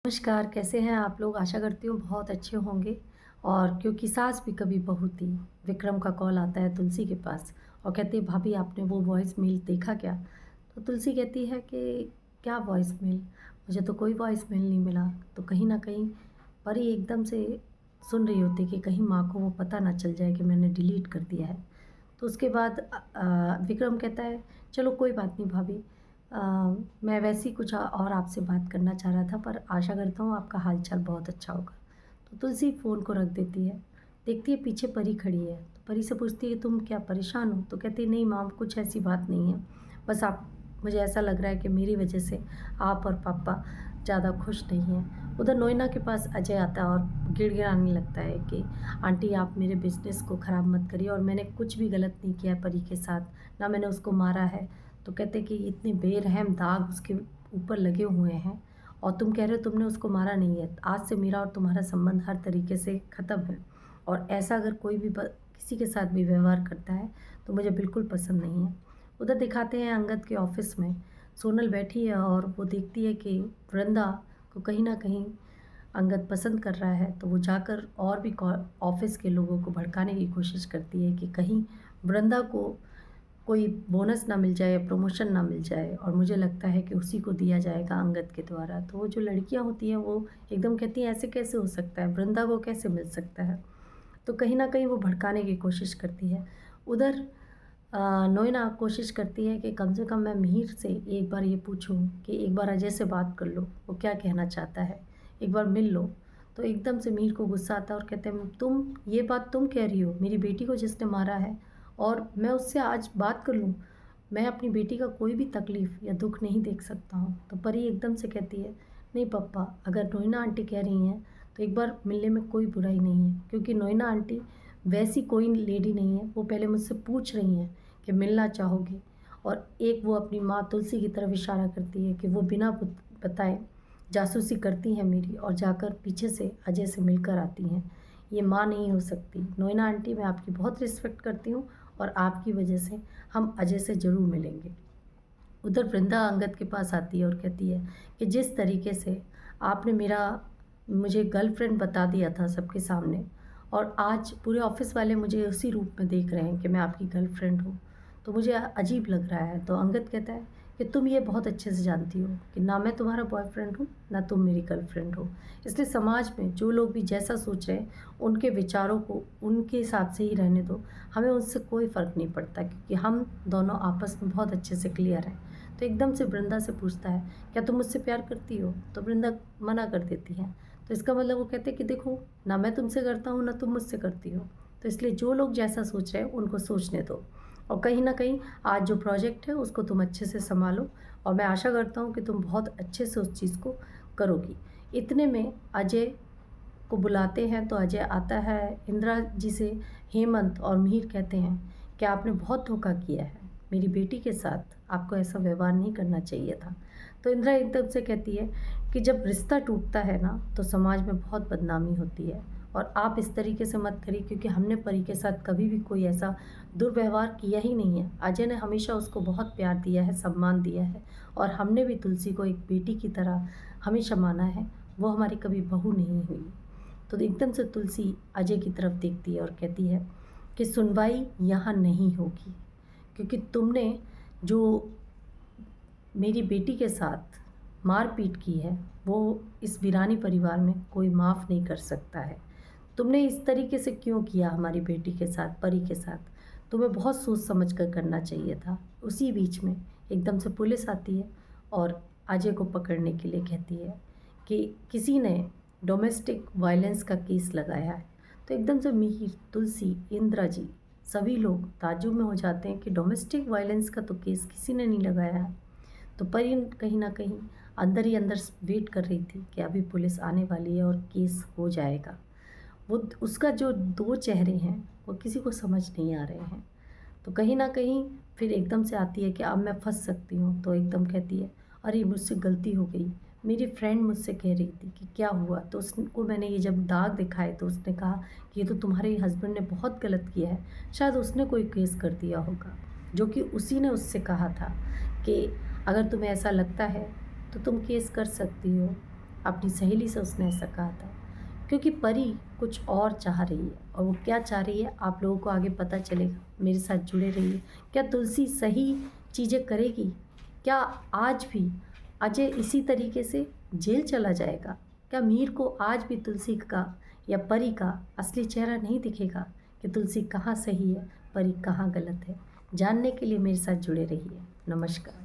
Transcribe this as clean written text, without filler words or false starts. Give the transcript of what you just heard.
नमस्कार, कैसे हैं आप लोग? आशा करती हूँ बहुत अच्छे होंगे। और क्योंकि सास भी कभी बहू थी, विक्रम का कॉल आता है तुलसी के पास और कहती है, भाभी आपने वो वॉइस मेल देखा क्या? तो तुलसी कहती है कि क्या वॉइस मेल? मुझे तो कोई वॉइस मेल नहीं मिला। तो कहीं न कहीं परी एकदम से सुन रही होती है कि कहीं माँ को वो पता ना चल जाए कि मैंने डिलीट कर दिया है। तो उसके बाद विक्रम कहता है, चलो कोई बात नहीं भाभी। अ, मैं वैसे ही कुछ और आपसे बात करना चाह रहा था, पर आशा करता हूँ आपका हाल-चाल बहुत अच्छा होगा। तो तुलसी फ़ोन को रख देती है, देखती है पीछे परी खड़ी है। तो परी से पूछती है, तुम क्या परेशान हो? तो कहती है, नहीं माँ, कुछ ऐसी बात नहीं है। बस आप मुझे ऐसा लग रहा है कि मेरी वजह से आप और पापा ज़्यादा खुश नहीं हैं। उधर नोएना के पास अजय आता है और गिड़गिड़ाने लगता है कि आंटी आप मेरे बिज़नेस को ख़राब मत करिए, और मैंने कुछ भी गलत नहीं किया है परी के साथ, ना मैंने उसको मारा है। तो कहते कि इतने बेरहम दाग उसके ऊपर लगे हुए हैं और तुम कह रहे हो तुमने उसको मारा नहीं है। आज से मेरा और तुम्हारा संबंध हर तरीके से ख़त्म है, और ऐसा अगर कोई भी किसी के साथ भी व्यवहार करता है तो मुझे बिल्कुल पसंद नहीं है। उधर दिखाते हैं अंगद के ऑफिस में सोनल बैठी है और वो देखती है कि वृंदा को कहीं ना कहीं अंगद पसंद कर रहा है। तो वो जाकर और भी ऑफिस के लोगों को भड़काने की कोशिश करती है कि कहीं वृंदा को कोई बोनस ना मिल जाए या प्रमोशन ना मिल जाए, और मुझे लगता है कि उसी को दिया जाएगा अंगद के द्वारा। तो वो जो लड़कियां होती हैं वो एकदम कहती हैं, ऐसे कैसे हो सकता है, वृंदा को कैसे मिल सकता है। तो कहीं ना कहीं वो भड़काने की कोशिश करती है। उधर नोएना कोशिश करती है कि कम से कम मैं मिहिर से एक बार ये पूछूं कि एक बार अजय से बात कर लो, वो क्या कहना चाहता है, एक बार मिल लो। तो एकदम से मिहिर को गुस्सा आता है और कहते हैं, तुम ये बात तुम कह रही हो, मेरी बेटी को जिसने मारा है, और मैं उससे आज बात कर लूँ? मैं अपनी बेटी का कोई भी तकलीफ़ या दुख नहीं देख सकता हूँ। तो परी एकदम से कहती है, नहीं पप्पा, अगर नोएना आंटी कह रही हैं तो एक बार मिलने में कोई बुराई नहीं है, क्योंकि नोएना आंटी वैसी कोई लेडी नहीं है। वो पहले मुझसे पूछ रही हैं कि मिलना चाहोगे, और एक वो अपनी माँ तुलसी की तरफ इशारा करती है कि वो बिना बताए जासूसी करती हैं मेरी, और जाकर पीछे से अजय से मिलकर आती हैं। ये माँ नहीं हो सकती। नोएना आंटी, मैं आपकी बहुत रिस्पेक्ट करती हूँ, और आपकी वजह से हम अजय से ज़रूर मिलेंगे। उधर वृंदा अंगद के पास आती है और कहती है कि जिस तरीके से आपने मुझे गर्लफ्रेंड बता दिया था सबके सामने, और आज पूरे ऑफिस वाले मुझे उसी रूप में देख रहे हैं कि मैं आपकी गर्लफ्रेंड हूँ, तो मुझे अजीब लग रहा है। तो अंगद कहता है कि तुम ये बहुत अच्छे से जानती हो कि ना मैं तुम्हारा बॉयफ्रेंड हूँ, ना तुम मेरी गर्लफ्रेंड हो। इसलिए समाज में जो लोग भी जैसा सोच रहे हैं, उनके विचारों को उनके हिसाब से ही रहने दो। हमें उनसे कोई फ़र्क नहीं पड़ता, क्योंकि हम दोनों आपस में बहुत अच्छे से क्लियर हैं। तो एकदम से वृंदा से पूछता है, क्या तुम मुझसे प्यार करती हो? तो वृंदा मना कर देती है। तो इसका मतलब वो कहते हैं कि देखो, ना मैं तुमसे करता हूँ, ना तुम मुझसे करती हो। तो इसलिए जो लोग जैसा सोच रहे हैं उनको सोचने दो, और कहीं ना कहीं आज जो प्रोजेक्ट है उसको तुम अच्छे से संभालो, और मैं आशा करता हूँ कि तुम बहुत अच्छे से उस चीज़ को करोगी। इतने में अजय को बुलाते हैं। तो अजय आता है इंदिरा जी से। हेमंत और मिहिर कहते हैं कि आपने बहुत धोखा किया है मेरी बेटी के साथ, आपको ऐसा व्यवहार नहीं करना चाहिए था। तो इंदिरा एकदम से कहती है कि जब रिश्ता टूटता है ना, तो समाज में बहुत बदनामी होती है, और आप इस तरीके से मत करिए, क्योंकि हमने परी के साथ कभी भी कोई ऐसा दुर्व्यवहार किया ही नहीं है। अजय ने हमेशा उसको बहुत प्यार दिया है, सम्मान दिया है, और हमने भी तुलसी को एक बेटी की तरह हमेशा माना है। वो हमारी कभी बहू नहीं हुई। तो एकदम से तुलसी अजय की तरफ देखती है और कहती है कि सुनवाई यहाँ नहीं होगी, क्योंकि तुमने जो मेरी बेटी के साथ मारपीट की है, वो इस वीरानी परिवार में कोई माफ़ नहीं कर सकता है। तुमने इस तरीके से क्यों किया हमारी बेटी के साथ, परी के साथ? तुम्हें बहुत सोच समझ कर करना चाहिए था। उसी बीच में एकदम से पुलिस आती है और अजय को पकड़ने के लिए कहती है कि किसी ने डोमेस्टिक वायलेंस का केस लगाया है। तो एकदम से मिहिर, तुलसी, इंदिरा जी, सभी लोग ताज्जुब में हो जाते हैं कि डोमेस्टिक वायलेंस का तो केस किसी ने नहीं लगाया है। तो परी कहीं ना कहीं अंदर ही अंदर वेट कर रही थी कि अभी पुलिस आने वाली है और केस हो जाएगा। वो उसका जो दो चेहरे हैं वो किसी को समझ नहीं आ रहे हैं। तो कहीं ना कहीं फिर एकदम से आती है कि अब मैं फंस सकती हूँ। तो एकदम कहती है, अरे मुझसे गलती हो गई, मेरी फ्रेंड मुझसे कह रही थी कि क्या हुआ, तो उसको मैंने ये जब दाग दिखाए तो उसने कहा कि ये तो तुम्हारे हस्बैंड ने बहुत गलत किया है। शायद उसने कोई केस कर दिया होगा, जो कि उसी ने उससे कहा था कि अगर तुम्हें ऐसा लगता है तो तुम केस कर सकती हो। अपनी सहेली से उसने ऐसा कहा था। क्योंकि परी कुछ और चाह रही है, और वो क्या चाह रही है आप लोगों को आगे पता चलेगा। मेरे साथ जुड़े रहिए। क्या तुलसी सही चीज़ें करेगी? क्या आज भी अजय इसी तरीके से जेल चला जाएगा? क्या मीर को आज भी तुलसी का या परी का असली चेहरा नहीं दिखेगा कि तुलसी कहाँ सही है, परी कहाँ गलत है? जानने के लिए मेरे साथ जुड़े रहिए। नमस्कार।